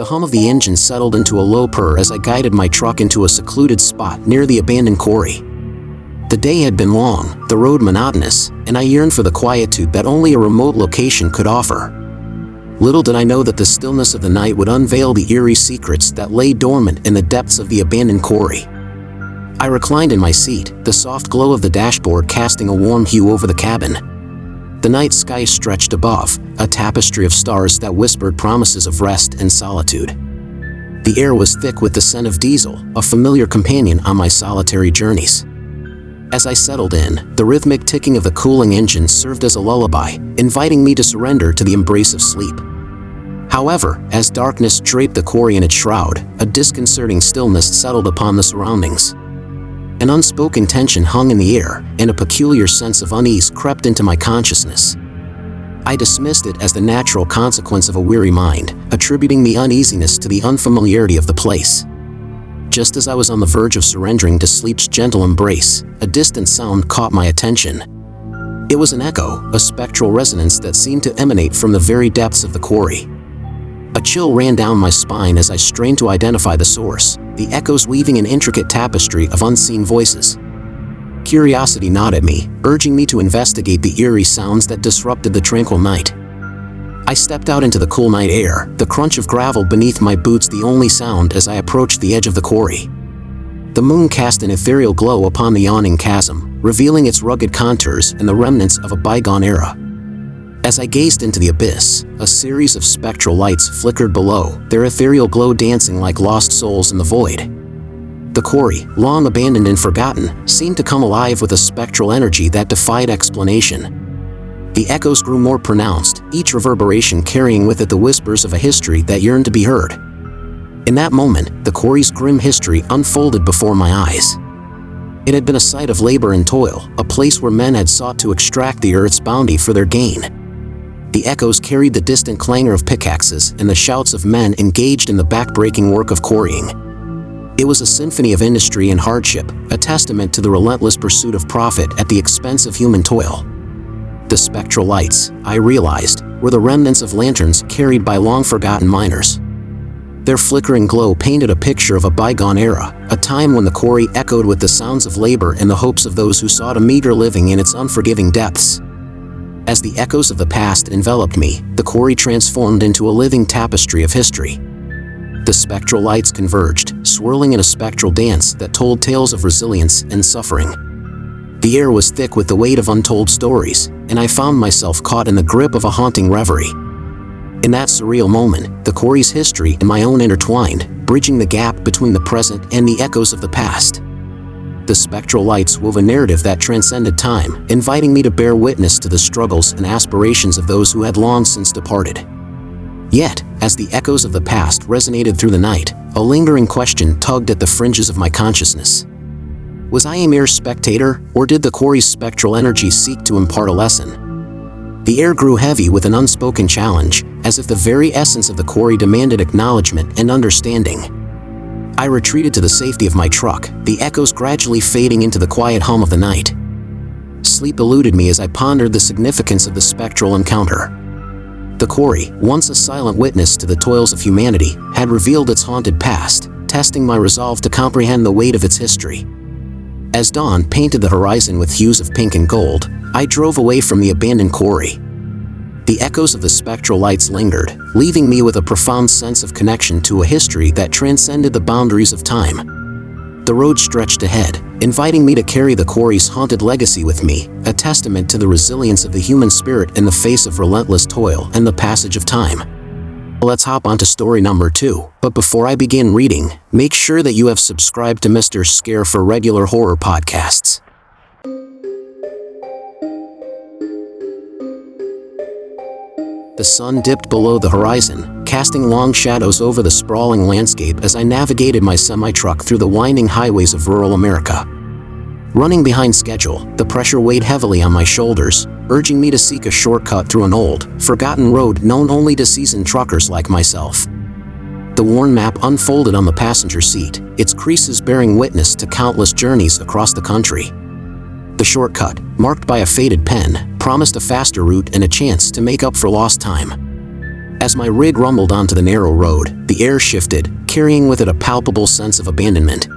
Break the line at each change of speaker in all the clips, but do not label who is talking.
The hum of the engine settled into a low purr as I guided my truck into a secluded spot near the abandoned quarry. The day had been long, the road monotonous, and I yearned for the quietude that only a remote location could offer. Little did I know that the stillness of the night would unveil the eerie secrets that lay dormant in the depths of the abandoned quarry. I reclined in my seat, the soft glow of the dashboard casting a warm hue over the cabin. The night sky stretched above, a tapestry of stars that whispered promises of rest and solitude. The air was thick with the scent of diesel, a familiar companion on my solitary journeys. As I settled in, the rhythmic ticking of the cooling engine served as a lullaby, inviting me to surrender to the embrace of sleep. However, as darkness draped the quarry in its shroud, a disconcerting stillness settled upon the surroundings. An unspoken tension hung in the air, and a peculiar sense of unease crept into my consciousness. I dismissed it as the natural consequence of a weary mind, attributing the uneasiness to the unfamiliarity of the place. Just as I was on the verge of surrendering to sleep's gentle embrace, a distant sound caught my attention. It was an echo, a spectral resonance that seemed to emanate from the very depths of the quarry. A chill ran down my spine as I strained to identify the source, the echoes weaving an intricate tapestry of unseen voices. Curiosity gnawed at me, urging me to investigate the eerie sounds that disrupted the tranquil night. I stepped out into the cool night air, the crunch of gravel beneath my boots the only sound as I approached the edge of the quarry. The moon cast an ethereal glow upon the yawning chasm, revealing its rugged contours and the remnants of a bygone era. As I gazed into the abyss, a series of spectral lights flickered below, their ethereal glow dancing like lost souls in the void. The quarry, long abandoned and forgotten, seemed to come alive with a spectral energy that defied explanation. The echoes grew more pronounced, each reverberation carrying with it the whispers of a history that yearned to be heard. In that moment, the quarry's grim history unfolded before my eyes. It had been a site of labor and toil, a place where men had sought to extract the earth's bounty for their gain. The echoes carried the distant clangor of pickaxes and the shouts of men engaged in the back-breaking work of quarrying. It was a symphony of industry and hardship, a testament to the relentless pursuit of profit at the expense of human toil. The spectral lights, I realized, were the remnants of lanterns carried by long-forgotten miners. Their flickering glow painted a picture of a bygone era, a time when the quarry echoed with the sounds of labor and the hopes of those who sought a meager living in its unforgiving depths. As the echoes of the past enveloped me, the quarry transformed into a living tapestry of history. The spectral lights converged, swirling in a spectral dance that told tales of resilience and suffering. The air was thick with the weight of untold stories, and I found myself caught in the grip of a haunting reverie. In that surreal moment, the quarry's history and my own intertwined, bridging the gap between the present and the echoes of the past. The spectral lights wove a narrative that transcended time, inviting me to bear witness to the struggles and aspirations of those who had long since departed. Yet, as the echoes of the past resonated through the night, a lingering question tugged at the fringes of my consciousness. Was I a mere spectator, or did the quarry's spectral energy seek to impart a lesson? The air grew heavy with an unspoken challenge, as if the very essence of the quarry demanded acknowledgement and understanding. I retreated to the safety of my truck, the echoes gradually fading into the quiet hum of the night. Sleep eluded me as I pondered the significance of the spectral encounter. The quarry, once a silent witness to the toils of humanity, had revealed its haunted past, testing my resolve to comprehend the weight of its history. As dawn painted the horizon with hues of pink and gold, I drove away from the abandoned quarry. The echoes of the spectral lights lingered, leaving me with a profound sense of connection to a history that transcended the boundaries of time. The road stretched ahead, inviting me to carry the quarry's haunted legacy with me, a testament to the resilience of the human spirit in the face of relentless toil and the passage of time. Let's hop onto story number 2, but before I begin reading, make sure that you have subscribed to Mr. Scare for regular horror podcasts. The sun dipped below the horizon, casting long shadows over the sprawling landscape as I navigated my semi-truck through the winding highways of rural America. Running behind schedule, the pressure weighed heavily on my shoulders, urging me to seek a shortcut through an old, forgotten road known only to seasoned truckers like myself. The worn map unfolded on the passenger seat, its creases bearing witness to countless journeys across the country. The shortcut, marked by a faded pen, promised a faster route and a chance to make up for lost time. As my rig rumbled onto the narrow road, the air shifted, carrying with it a palpable sense of abandonment.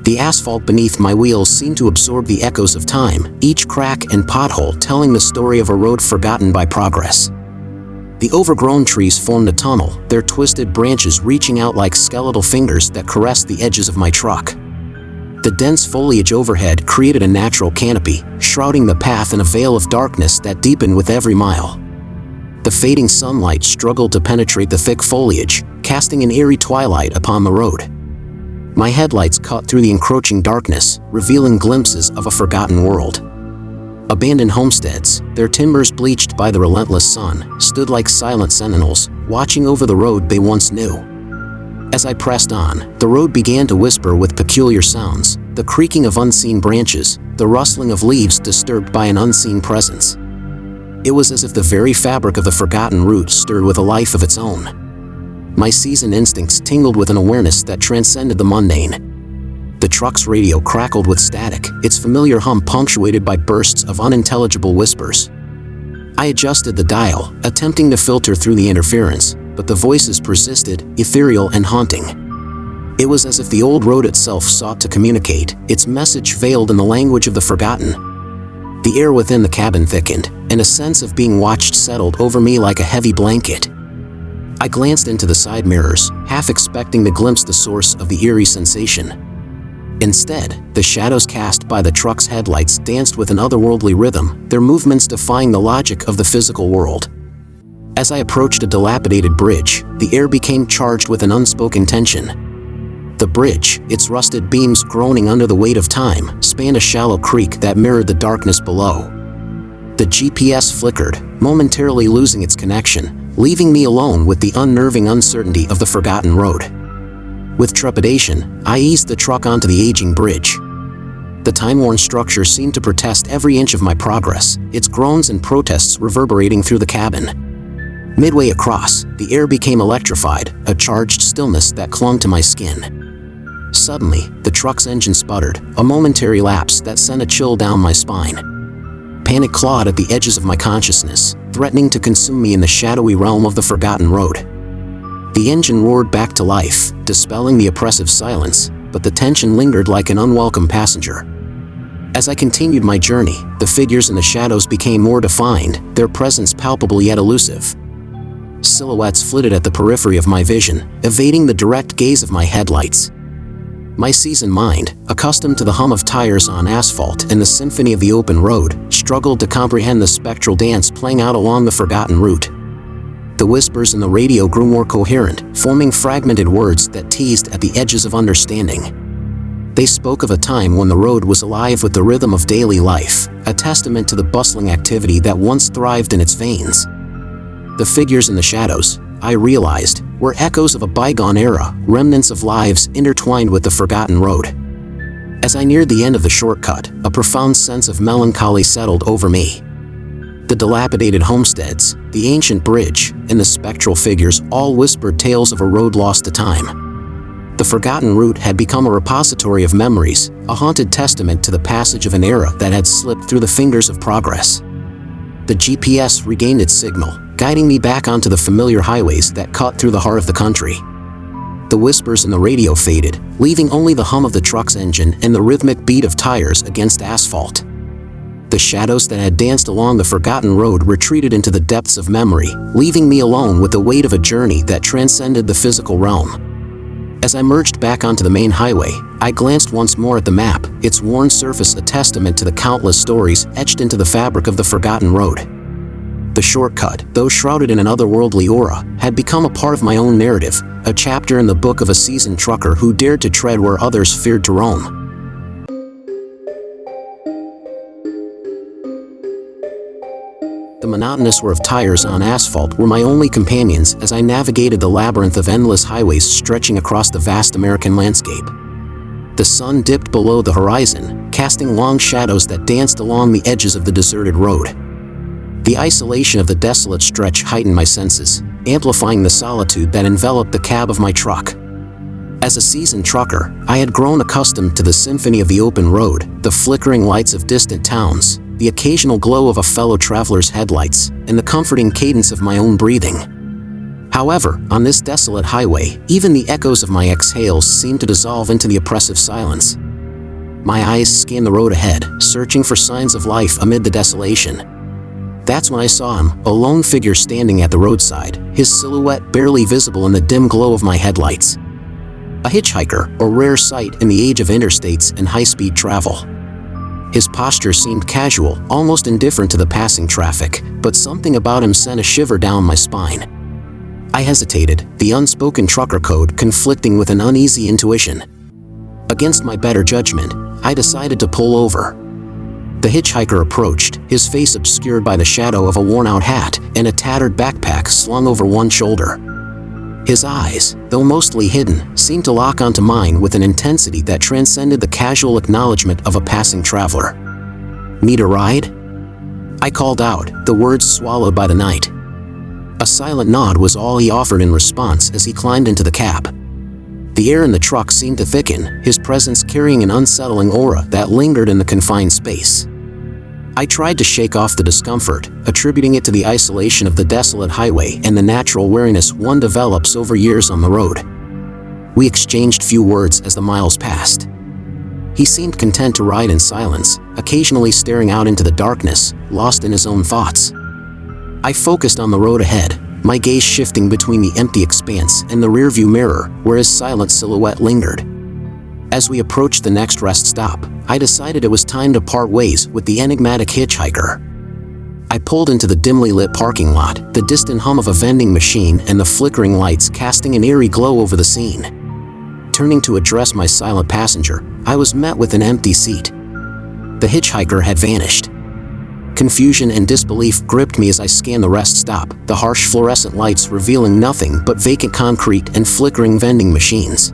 The asphalt beneath my wheels seemed to absorb the echoes of time, each crack and pothole telling the story of a road forgotten by progress. The overgrown trees formed a tunnel, their twisted branches reaching out like skeletal fingers that caressed the edges of my truck. The dense foliage overhead created a natural canopy, shrouding the path in a veil of darkness that deepened with every mile. The fading sunlight struggled to penetrate the thick foliage, casting an eerie twilight upon the road. My headlights cut through the encroaching darkness, revealing glimpses of a forgotten world. Abandoned homesteads, their timbers bleached by the relentless sun, stood like silent sentinels, watching over the road they once knew. As I pressed on, the road began to whisper with peculiar sounds, the creaking of unseen branches, the rustling of leaves disturbed by an unseen presence. It was as if the very fabric of the forgotten route stirred with a life of its own. My seasoned instincts tingled with an awareness that transcended the mundane. The truck's radio crackled with static, its familiar hum punctuated by bursts of unintelligible whispers. I adjusted the dial, attempting to filter through the interference, but the voices persisted, ethereal and haunting. It was as if the old road itself sought to communicate, its message veiled in the language of the forgotten. The air within the cabin thickened, and a sense of being watched settled over me like a heavy blanket. I glanced into the side mirrors, half expecting to glimpse the source of the eerie sensation. Instead, the shadows cast by the truck's headlights danced with an otherworldly rhythm, their movements defying the logic of the physical world. As I approached a dilapidated bridge, the air became charged with an unspoken tension. The bridge, its rusted beams groaning under the weight of time, spanned a shallow creek that mirrored the darkness below. The GPS flickered, momentarily losing its connection, leaving me alone with the unnerving uncertainty of the forgotten road. With trepidation, I eased the truck onto the aging bridge. The time-worn structure seemed to protest every inch of my progress, its groans and protests reverberating through the cabin. Midway across, the air became electrified, a charged stillness that clung to my skin. Suddenly, the truck's engine sputtered, a momentary lapse that sent a chill down my spine. Panic clawed at the edges of my consciousness, threatening to consume me in the shadowy realm of the forgotten road. The engine roared back to life, dispelling the oppressive silence, but the tension lingered like an unwelcome passenger. As I continued my journey, the figures in the shadows became more defined, their presence palpable yet elusive. Silhouettes flitted at the periphery of my vision, evading the direct gaze of my headlights. My seasoned mind, accustomed to the hum of tires on asphalt and the symphony of the open road, struggled to comprehend the spectral dance playing out along the forgotten route. The whispers in the radio grew more coherent, forming fragmented words that teased at the edges of understanding. They spoke of a time when the road was alive with the rhythm of daily life, a testament to the bustling activity that once thrived in its veins. The figures in the shadows, I realized, were echoes of a bygone era, remnants of lives intertwined with the forgotten road. As I neared the end of the shortcut, a profound sense of melancholy settled over me. The dilapidated homesteads, the ancient bridge, and the spectral figures all whispered tales of a road lost to time. The forgotten route had become a repository of memories, a haunted testament to the passage of an era that had slipped through the fingers of progress. The GPS regained its signal, guiding me back onto the familiar highways that cut through the heart of the country. The whispers in the radio faded, leaving only the hum of the truck's engine and the rhythmic beat of tires against asphalt. The shadows that had danced along the forgotten road retreated into the depths of memory, leaving me alone with the weight of a journey that transcended the physical realm. As I merged back onto the main highway, I glanced once more at the map, its worn surface a testament to the countless stories etched into the fabric of the forgotten road. The shortcut, though shrouded in an otherworldly aura, had become a part of my own narrative, a chapter in the book of a seasoned trucker who dared to tread where others feared to roam. The monotonous whir of tires on asphalt were my only companions as I navigated the labyrinth of endless highways stretching across the vast American landscape. The sun dipped below the horizon, casting long shadows that danced along the edges of the deserted road. The isolation of the desolate stretch heightened my senses, amplifying the solitude that enveloped the cab of my truck. As a seasoned trucker, I had grown accustomed to the symphony of the open road, the flickering lights of distant towns, the occasional glow of a fellow traveler's headlights, and the comforting cadence of my own breathing. However, on this desolate highway, even the echoes of my exhales seemed to dissolve into the oppressive silence. My eyes scanned the road ahead, searching for signs of life amid the desolation. That's when I saw him, a lone figure standing at the roadside, his silhouette barely visible in the dim glow of my headlights. A hitchhiker, a rare sight in the age of interstates and high-speed travel. His posture seemed casual, almost indifferent to the passing traffic, but something about him sent a shiver down my spine. I hesitated, the unspoken trucker code conflicting with an uneasy intuition. Against my better judgment, I decided to pull over. The hitchhiker approached, his face obscured by the shadow of a worn-out hat and a tattered backpack slung over one shoulder. His eyes, though mostly hidden, seemed to lock onto mine with an intensity that transcended the casual acknowledgement of a passing traveler. "Need a ride?" I called out, the words swallowed by the night. A silent nod was all he offered in response as he climbed into the cab. The air in the truck seemed to thicken, his presence carrying an unsettling aura that lingered in the confined space. I tried to shake off the discomfort, attributing it to the isolation of the desolate highway and the natural weariness one develops over years on the road. We exchanged few words as the miles passed. He seemed content to ride in silence, occasionally staring out into the darkness, lost in his own thoughts. I focused on the road ahead, my gaze shifting between the empty expanse and the rearview mirror where his silent silhouette lingered. As we approached the next rest stop, I decided it was time to part ways with the enigmatic hitchhiker. I pulled into the dimly lit parking lot, the distant hum of a vending machine and the flickering lights casting an eerie glow over the scene. Turning to address my silent passenger, I was met with an empty seat. The hitchhiker had vanished. Confusion and disbelief gripped me as I scanned the rest stop, the harsh fluorescent lights revealing nothing but vacant concrete and flickering vending machines.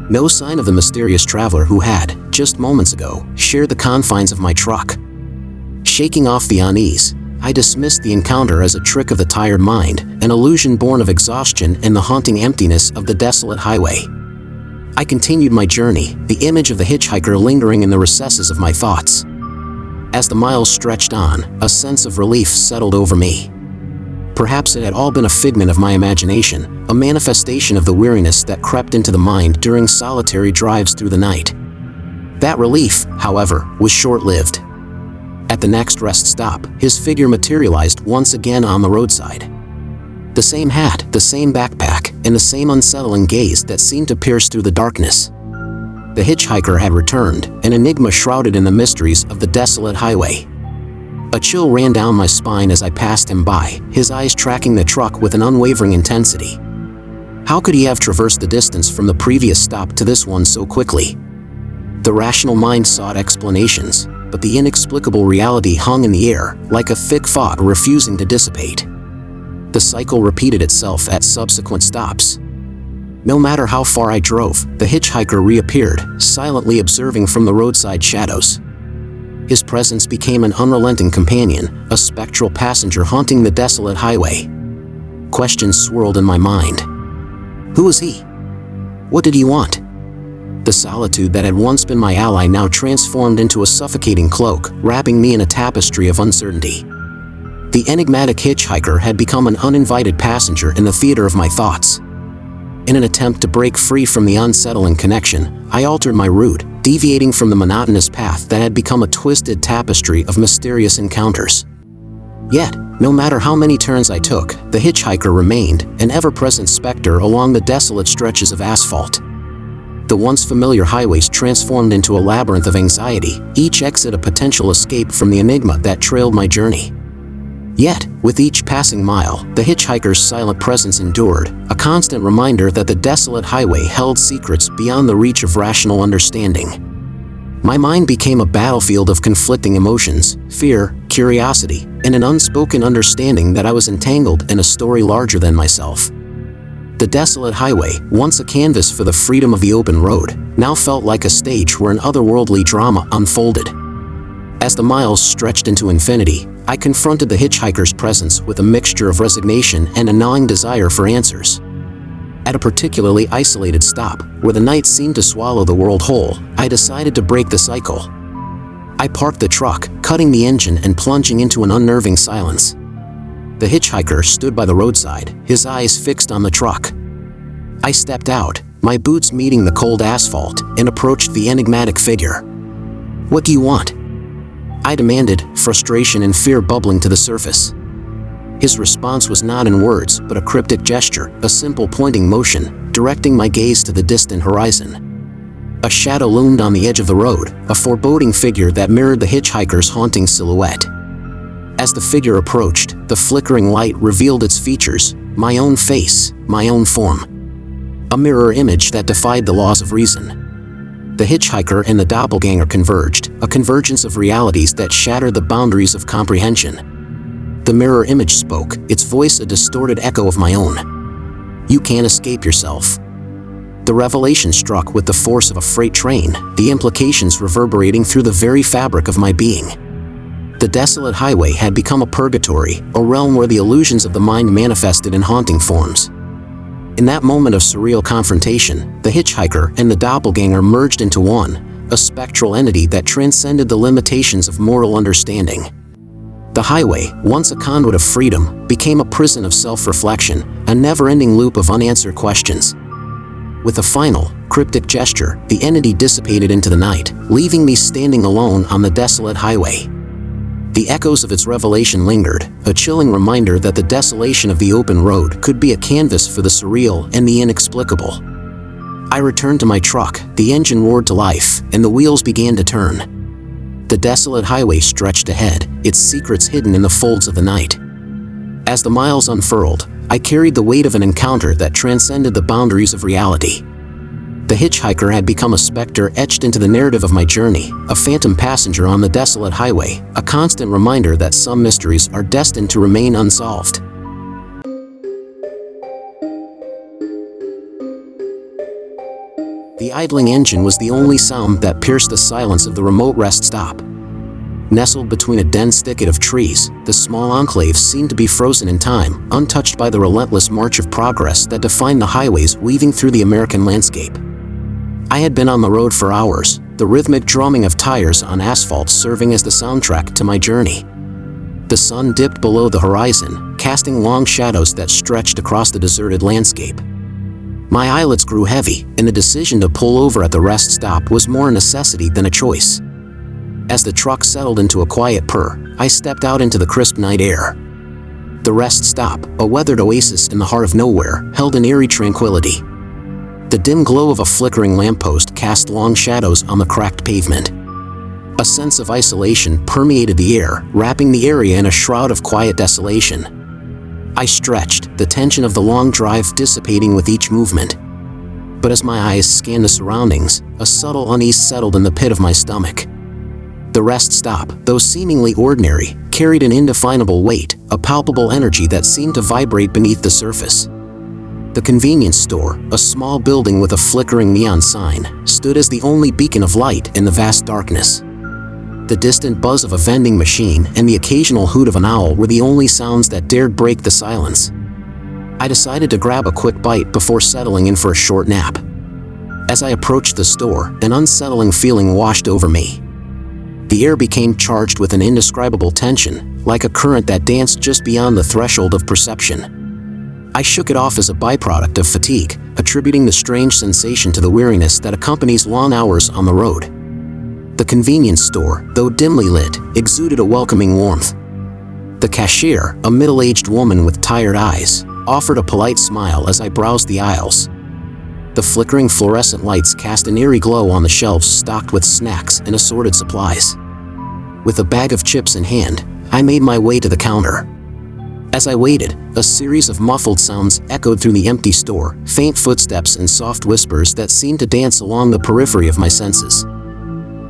No sign of the mysterious traveler who had, just moments ago, shared the confines of my truck. Shaking off the unease, I dismissed the encounter as a trick of the tired mind, an illusion born of exhaustion and the haunting emptiness of the desolate highway. I continued my journey, the image of the hitchhiker lingering in the recesses of my thoughts. As the miles stretched on, a sense of relief settled over me. Perhaps it had all been a figment of my imagination, a manifestation of the weariness that crept into the mind during solitary drives through the night. That relief, however, was short-lived. At the next rest stop, his figure materialized once again on the roadside. The same hat, the same backpack, and the same unsettling gaze that seemed to pierce through the darkness. The hitchhiker had returned, an enigma shrouded in the mysteries of the desolate highway. A chill ran down my spine as I passed him by, his eyes tracking the truck with an unwavering intensity. How could he have traversed the distance from the previous stop to this one so quickly? The rational mind sought explanations, but the inexplicable reality hung in the air, like a thick fog refusing to dissipate. The cycle repeated itself at subsequent stops. No matter how far I drove, the hitchhiker reappeared, silently observing from the roadside shadows. His presence became an unrelenting companion, a spectral passenger haunting the desolate highway. Questions swirled in my mind. Who was he? What did he want? The solitude that had once been my ally now transformed into a suffocating cloak, wrapping me in a tapestry of uncertainty. The enigmatic hitchhiker had become an uninvited passenger in the theater of my thoughts. In an attempt to break free from the unsettling connection, I altered my route, deviating from the monotonous path that had become a twisted tapestry of mysterious encounters. Yet, no matter how many turns I took, the hitchhiker remained, an ever-present specter along the desolate stretches of asphalt. The once familiar highways transformed into a labyrinth of anxiety, each exit a potential escape from the enigma that trailed my journey. Yet, with each passing mile, the hitchhiker's silent presence endured, a constant reminder that the desolate highway held secrets beyond the reach of rational understanding. My mind became a battlefield of conflicting emotions, fear, curiosity, and an unspoken understanding that I was entangled in a story larger than myself. The desolate highway, once a canvas for the freedom of the open road, now felt like a stage where an otherworldly drama unfolded. As the miles stretched into infinity, I confronted the hitchhiker's presence with a mixture of resignation and a gnawing desire for answers. At a particularly isolated stop, where the night seemed to swallow the world whole, I decided to break the cycle. I parked the truck, cutting the engine and plunging into an unnerving silence. The hitchhiker stood by the roadside, his eyes fixed on the truck. I stepped out, my boots meeting the cold asphalt, and approached the enigmatic figure. "What do you want?" I demanded, frustration and fear bubbling to the surface. His response was not in words, but a cryptic gesture, a simple pointing motion, directing my gaze to the distant horizon. A shadow loomed on the edge of the road, a foreboding figure that mirrored the hitchhiker's haunting silhouette. As the figure approached, the flickering light revealed its features, my own face, my own form. A mirror image that defied the laws of reason. The hitchhiker and the doppelganger converged, a convergence of realities that shattered the boundaries of comprehension. The mirror image spoke, its voice a distorted echo of my own. "You can't escape yourself." The revelation struck with the force of a freight train, the implications reverberating through the very fabric of my being. The desolate highway had become a purgatory, a realm where the illusions of the mind manifested in haunting forms. In that moment of surreal confrontation, the hitchhiker and the doppelganger merged into one, a spectral entity that transcended the limitations of mortal understanding. The highway, once a conduit of freedom, became a prison of self-reflection, a never-ending loop of unanswered questions. With a final, cryptic gesture, the entity dissipated into the night, leaving me standing alone on the desolate highway. The echoes of its revelation lingered, a chilling reminder that the desolation of the open road could be a canvas for the surreal and the inexplicable. I returned to my truck, the engine roared to life, and the wheels began to turn. The desolate highway stretched ahead, its secrets hidden in the folds of the night. As the miles unfurled, I carried the weight of an encounter that transcended the boundaries of reality. The hitchhiker had become a specter etched into the narrative of my journey, a phantom passenger on the desolate highway, a constant reminder that some mysteries are destined to remain unsolved. The idling engine was the only sound that pierced the silence of the remote rest stop. Nestled between a dense thicket of trees, the small enclave seemed to be frozen in time, untouched by the relentless march of progress that defined the highways weaving through the American landscape. I had been on the road for hours, the rhythmic drumming of tires on asphalt serving as the soundtrack to my journey. The sun dipped below the horizon, casting long shadows that stretched across the deserted landscape. My eyelids grew heavy, and the decision to pull over at the rest stop was more a necessity than a choice. As the truck settled into a quiet purr, I stepped out into the crisp night air. The rest stop, a weathered oasis in the heart of nowhere, held an eerie tranquility. The dim glow of a flickering lamppost cast long shadows on the cracked pavement. A sense of isolation permeated the air, wrapping the area in a shroud of quiet desolation. I stretched, the tension of the long drive dissipating with each movement. But as my eyes scanned the surroundings, a subtle unease settled in the pit of my stomach. The rest stop, though seemingly ordinary, carried an indefinable weight, a palpable energy that seemed to vibrate beneath the surface. The convenience store, a small building with a flickering neon sign, stood as the only beacon of light in the vast darkness. The distant buzz of a vending machine and the occasional hoot of an owl were the only sounds that dared break the silence. I decided to grab a quick bite before settling in for a short nap. As I approached the store, an unsettling feeling washed over me. The air became charged with an indescribable tension, like a current that danced just beyond the threshold of perception. I shook it off as a byproduct of fatigue, attributing the strange sensation to the weariness that accompanies long hours on the road. The convenience store, though dimly lit, exuded a welcoming warmth. The cashier, a middle-aged woman with tired eyes, offered a polite smile as I browsed the aisles. The flickering fluorescent lights cast an eerie glow on the shelves stocked with snacks and assorted supplies. With a bag of chips in hand, I made my way to the counter. As I waited, a series of muffled sounds echoed through the empty store, faint footsteps and soft whispers that seemed to dance along the periphery of my senses.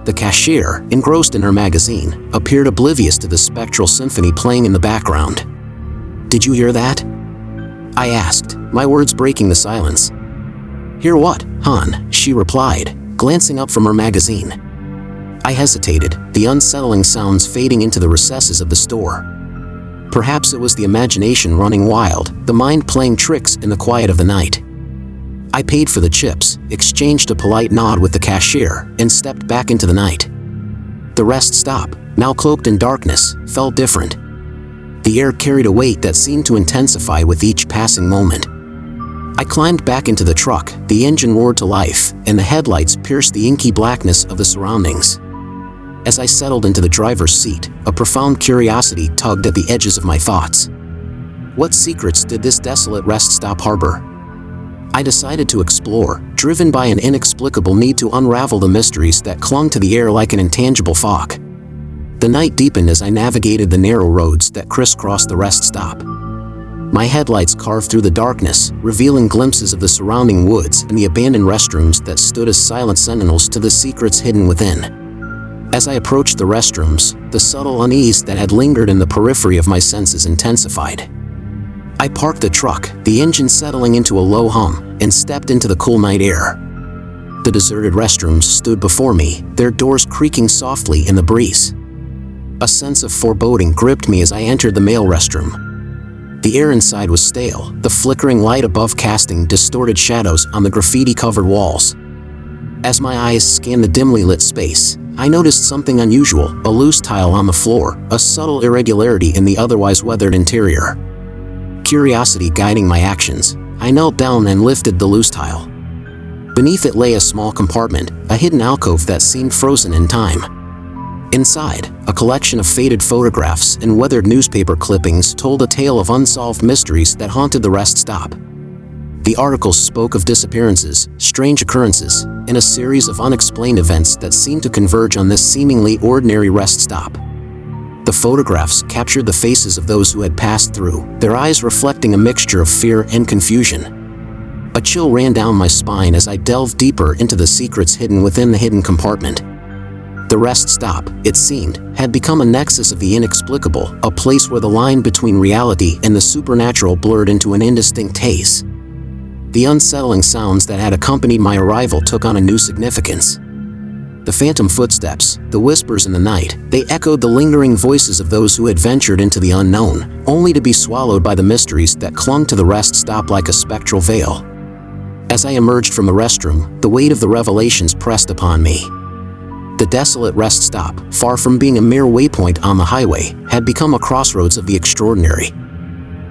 The cashier, engrossed in her magazine, appeared oblivious to the spectral symphony playing in the background. "Did you hear that?" I asked, my words breaking the silence. "Hear what, hon?" she replied, glancing up from her magazine. I hesitated, the unsettling sounds fading into the recesses of the store. Perhaps it was the imagination running wild, the mind playing tricks in the quiet of the night. I paid for the chips, exchanged a polite nod with the cashier, and stepped back into the night. The rest stop, now cloaked in darkness, felt different. The air carried a weight that seemed to intensify with each passing moment. I climbed back into the truck, the engine roared to life, and the headlights pierced the inky blackness of the surroundings. As I settled into the driver's seat, a profound curiosity tugged at the edges of my thoughts. What secrets did this desolate rest stop harbor? I decided to explore, driven by an inexplicable need to unravel the mysteries that clung to the air like an intangible fog. The night deepened as I navigated the narrow roads that crisscrossed the rest stop. My headlights carved through the darkness, revealing glimpses of the surrounding woods and the abandoned restrooms that stood as silent sentinels to the secrets hidden within. As I approached the restrooms, the subtle unease that had lingered in the periphery of my senses intensified. I parked the truck, the engine settling into a low hum, and stepped into the cool night air. The deserted restrooms stood before me, their doors creaking softly in the breeze. A sense of foreboding gripped me as I entered the male restroom. The air inside was stale, the flickering light above casting distorted shadows on the graffiti-covered walls. As my eyes scanned the dimly lit space, I noticed something unusual, a loose tile on the floor, a subtle irregularity in the otherwise weathered interior. Curiosity guiding my actions, I knelt down and lifted the loose tile. Beneath it lay a small compartment, a hidden alcove that seemed frozen in time. Inside, a collection of faded photographs and weathered newspaper clippings told a tale of unsolved mysteries that haunted the rest stop. The articles spoke of disappearances, strange occurrences, and a series of unexplained events that seemed to converge on this seemingly ordinary rest stop. The photographs captured the faces of those who had passed through, their eyes reflecting a mixture of fear and confusion. A chill ran down my spine as I delved deeper into the secrets hidden within the hidden compartment. The rest stop, it seemed, had become a nexus of the inexplicable, a place where the line between reality and the supernatural blurred into an indistinct haze. The unsettling sounds that had accompanied my arrival took on a new significance. The phantom footsteps, the whispers in the night, they echoed the lingering voices of those who had ventured into the unknown, only to be swallowed by the mysteries that clung to the rest stop like a spectral veil. As I emerged from the restroom, the weight of the revelations pressed upon me. The desolate rest stop, far from being a mere waypoint on the highway, had become a crossroads of the extraordinary.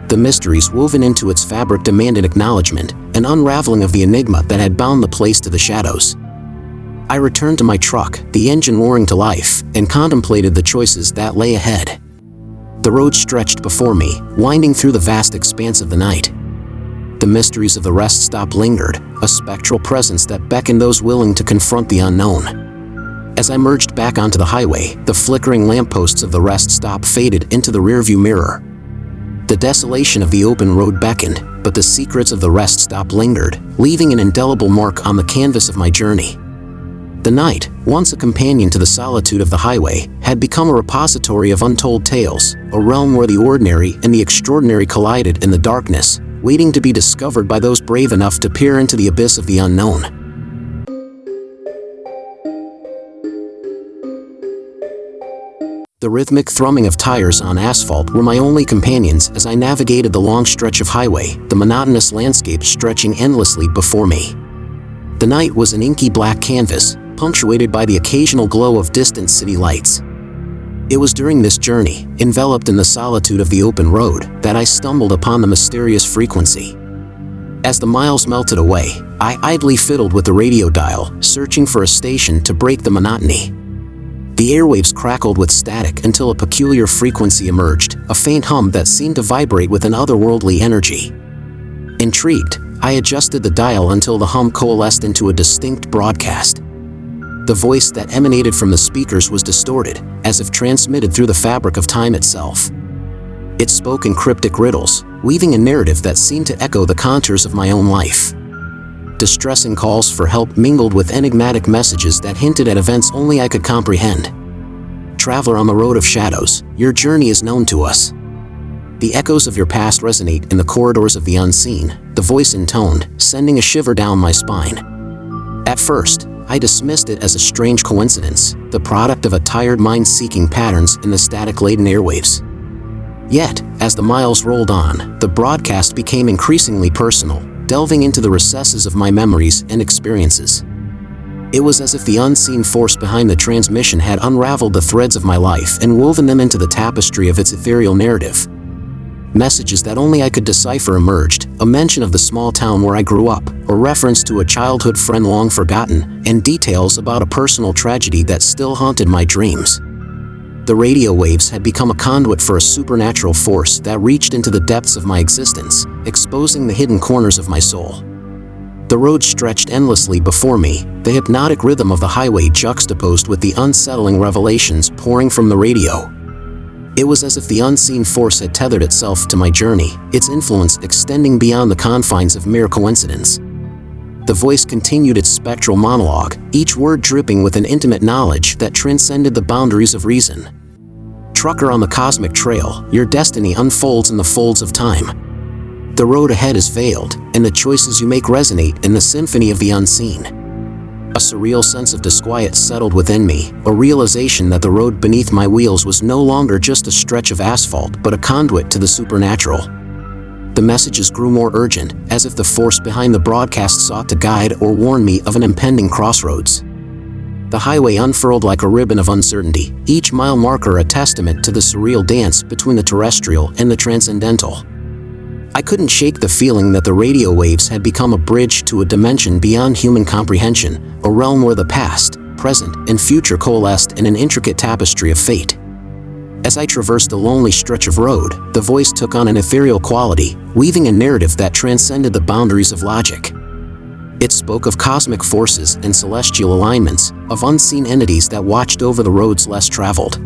The mysteries woven into its fabric demanded acknowledgement, an unraveling of the enigma that had bound the place to the shadows. I returned to my truck, the engine roaring to life, and contemplated the choices that lay ahead. The road stretched before me, winding through the vast expanse of the night. The mysteries of the rest stop lingered, a spectral presence that beckoned those willing to confront the unknown. As I merged back onto the highway, the flickering lampposts of the rest stop faded into the rearview mirror. The desolation of the open road beckoned, but the secrets of the rest stop lingered, leaving an indelible mark on the canvas of my journey. The night, once a companion to the solitude of the highway, had become a repository of untold tales, a realm where the ordinary and the extraordinary collided in the darkness, waiting to be discovered by those brave enough to peer into the abyss of the unknown. The rhythmic thrumming of tires on asphalt were my only companions as I navigated the long stretch of highway, the monotonous landscape stretching endlessly before me. The night was an inky black canvas, punctuated by the occasional glow of distant city lights. It was during this journey, enveloped in the solitude of the open road, that I stumbled upon the mysterious frequency. As the miles melted away, I idly fiddled with the radio dial, searching for a station to break the monotony. The airwaves crackled with static until a peculiar frequency emerged, a faint hum that seemed to vibrate with an otherworldly energy. Intrigued, I adjusted the dial until the hum coalesced into a distinct broadcast. The voice that emanated from the speakers was distorted, as if transmitted through the fabric of time itself. It spoke in cryptic riddles, weaving a narrative that seemed to echo the contours of my own life. Distressing calls for help mingled with enigmatic messages that hinted at events only I could comprehend. Traveler on the road of shadows, your journey is known to us. The echoes of your past resonate in the corridors of the unseen, the voice intoned, sending a shiver down my spine. At first, I dismissed it as a strange coincidence, the product of a tired mind seeking patterns in the static-laden airwaves. Yet, as the miles rolled on, the broadcast became increasingly personal, delving into the recesses of my memories and experiences. It was as if the unseen force behind the transmission had unraveled the threads of my life and woven them into the tapestry of its ethereal narrative, Messages that only I could decipher emerged, a mention of the small town where I grew up, a reference to a childhood friend long forgotten, and details about a personal tragedy that still haunted my dreams. The radio waves had become a conduit for a supernatural force that reached into the depths of my existence, exposing the hidden corners of my soul. The road stretched endlessly before me, the hypnotic rhythm of the highway juxtaposed with the unsettling revelations pouring from the radio. It was as if the unseen force had tethered itself to my journey, its influence extending beyond the confines of mere coincidence. The voice continued its spectral monologue, each word dripping with an intimate knowledge that transcended the boundaries of reason. Trucker on the cosmic trail, your destiny unfolds in the folds of time. The road ahead is veiled, and the choices you make resonate in the symphony of the unseen. A surreal sense of disquiet settled within me, a realization that the road beneath my wheels was no longer just a stretch of asphalt but a conduit to the supernatural. The messages grew more urgent, as if the force behind the broadcast sought to guide or warn me of an impending crossroads. The highway unfurled like a ribbon of uncertainty, each mile marker a testament to the surreal dance between the terrestrial and the transcendental. I couldn't shake the feeling that the radio waves had become a bridge to a dimension beyond human comprehension, a realm where the past, present, and future coalesced in an intricate tapestry of fate. As I traversed a lonely stretch of road, the voice took on an ethereal quality, weaving a narrative that transcended the boundaries of logic. It spoke of cosmic forces and celestial alignments, of unseen entities that watched over the roads less traveled.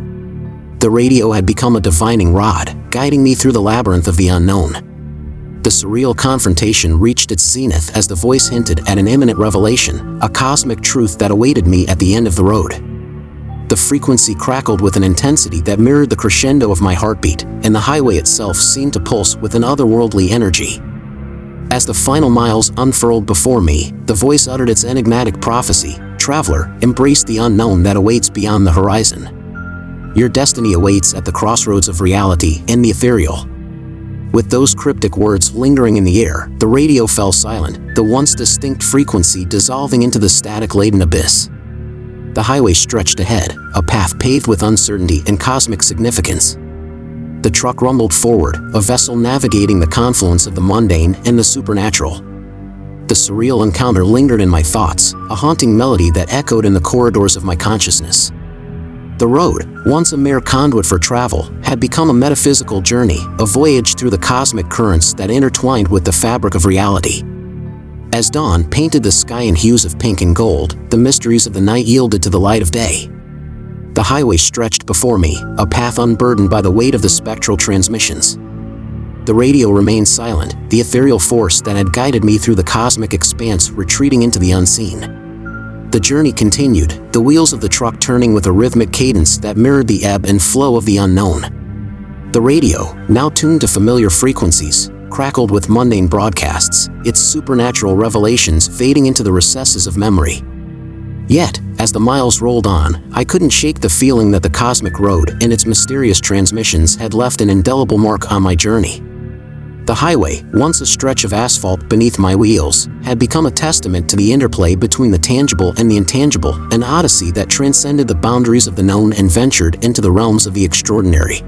The radio had become a divining rod, guiding me through the labyrinth of the unknown. The surreal confrontation reached its zenith as the voice hinted at an imminent revelation, a cosmic truth that awaited me at the end of the road. The frequency crackled with an intensity that mirrored the crescendo of my heartbeat, and the highway itself seemed to pulse with an otherworldly energy. As the final miles unfurled before me, the voice uttered its enigmatic prophecy, "Traveler, embrace the unknown that awaits beyond the horizon. Your destiny awaits at the crossroads of reality and the ethereal." With those cryptic words lingering in the air, the radio fell silent, the once distinct frequency dissolving into the static-laden abyss. The highway stretched ahead, a path paved with uncertainty and cosmic significance. The truck rumbled forward, a vessel navigating the confluence of the mundane and the supernatural. The surreal encounter lingered in my thoughts, a haunting melody that echoed in the corridors of my consciousness. The road, once a mere conduit for travel, had become a metaphysical journey, a voyage through the cosmic currents that intertwined with the fabric of reality. As dawn painted the sky in hues of pink and gold, the mysteries of the night yielded to the light of day. The highway stretched before me, a path unburdened by the weight of the spectral transmissions. The radio remained silent, the ethereal force that had guided me through the cosmic expanse retreating into the unseen. The journey continued, the wheels of the truck turning with a rhythmic cadence that mirrored the ebb and flow of the unknown. The radio, now tuned to familiar frequencies, crackled with mundane broadcasts, its supernatural revelations fading into the recesses of memory. Yet, as the miles rolled on, I couldn't shake the feeling that the cosmic road and its mysterious transmissions had left an indelible mark on my journey. The highway, once a stretch of asphalt beneath my wheels, had become a testament to the interplay between the tangible and the intangible, an odyssey that transcended the boundaries of the known and ventured into the realms of the extraordinary.